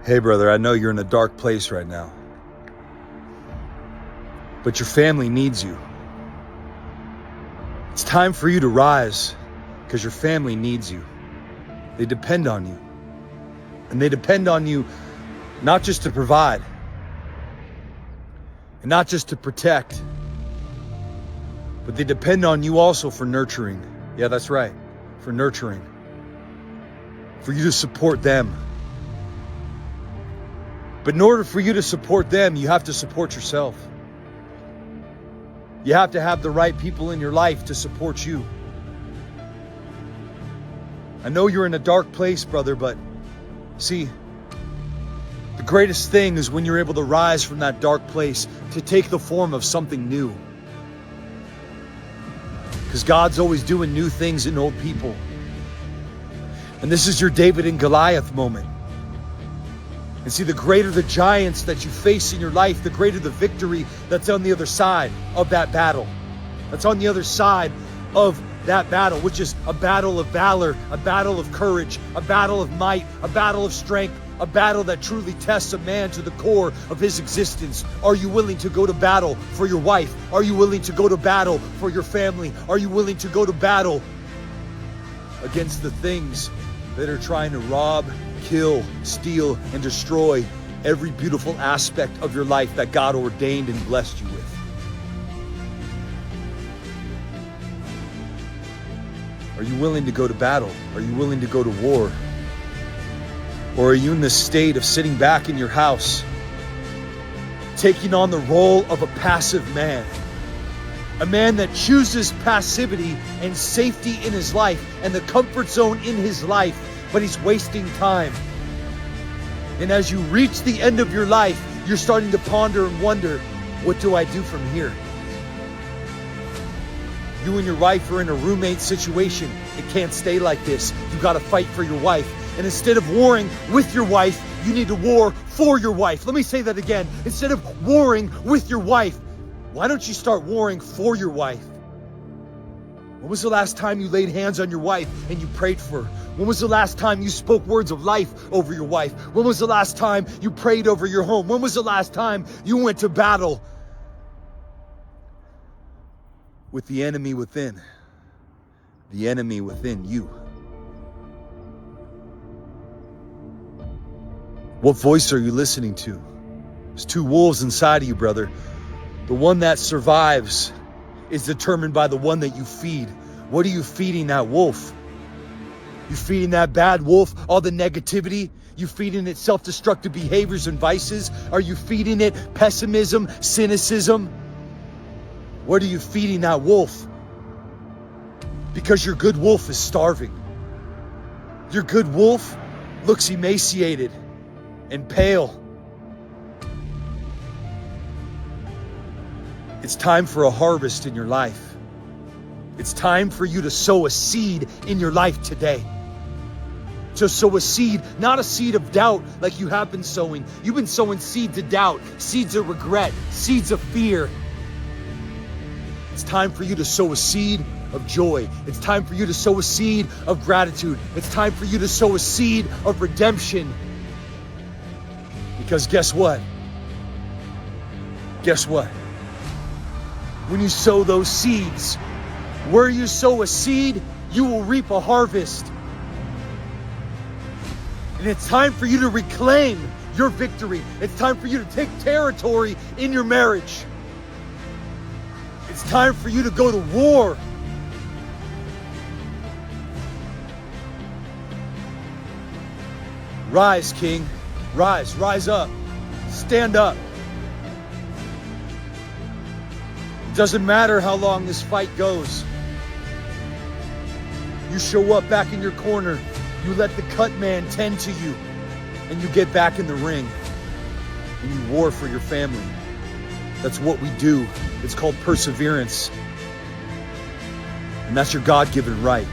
Hey brother, I know you're in a dark place right now, but your family needs you. It's time for you to rise because your family needs you. They depend on you. And they depend on you not just to provide and not just to protect, but they depend on you also for nurturing. Yeah, that's right, for nurturing. For you to support them. But in order for you to support them, you have to support yourself. You have to have the right people in your life to support you. I know you're in a dark place, brother, but see, the greatest thing is when you're able to rise from that dark place to take the form of something new. Because God's always doing new things in old people. And this is your David and Goliath moment. And see, the greater the giants that you face in your life, the greater the victory that's on the other side of that battle. That's on the other side of that battle, which is a battle of valor, a battle of courage, a battle of might, a battle of strength, a battle that truly tests a man to the core of his existence. Are you willing to go to battle for your wife? Are you willing to go to battle for your family? Are you willing to go to battle against the things that are trying to rob, kill, steal, and destroy every beautiful aspect of your life that God ordained and blessed you with? Are you willing to go to battle? Are you willing to go to war? Or are you in this state of sitting back in your house, taking on the role of a passive man? A man that chooses passivity and safety in his life and the comfort zone in his life, but he's wasting time. And as you reach the end of your life, you're starting to ponder and wonder, what do I do from here? You and your wife are in a roommate situation. It can't stay like this. You gotta fight for your wife. And instead of warring with your wife, you need to war for your wife. Let me say that again. Instead of warring with your wife, why don't you start warring for your wife? When was the last time you laid hands on your wife and you prayed for her? When was the last time you spoke words of life over your wife? When was the last time you prayed over your home? When was the last time you went to battle with the enemy within? The enemy within you. What voice are you listening to? There's two wolves inside of you, brother. The one that survives is determined by the one that you feed. What are you feeding that wolf? You feeding that bad wolf all the negativity? You feeding it self-destructive behaviors and vices? Are you feeding it pessimism, cynicism? What are you feeding that wolf? Because your good wolf is starving. Your good wolf looks emaciated and pale. It's time for a harvest in your life. It's time for you to sow a seed in your life today. To sow a seed, not a seed of doubt like you have been sowing. You've been sowing seeds of doubt, seeds of regret, seeds of fear. It's time for you to sow a seed of joy. It's time for you to sow a seed of gratitude. It's time for you to sow a seed of redemption. Because guess what? Guess what? When you sow those seeds, where you sow a seed, you will reap a harvest. And it's time for you to reclaim your victory. It's time for you to take territory in your marriage. It's time for you to go to war. Rise, King. Rise. Rise up. Stand up. It doesn't matter how long this fight goes. You show up back in your corner. You let the cut man tend to you. And you get back in the ring. And you war for your family. That's what we do. It's called perseverance. And that's your God-given right.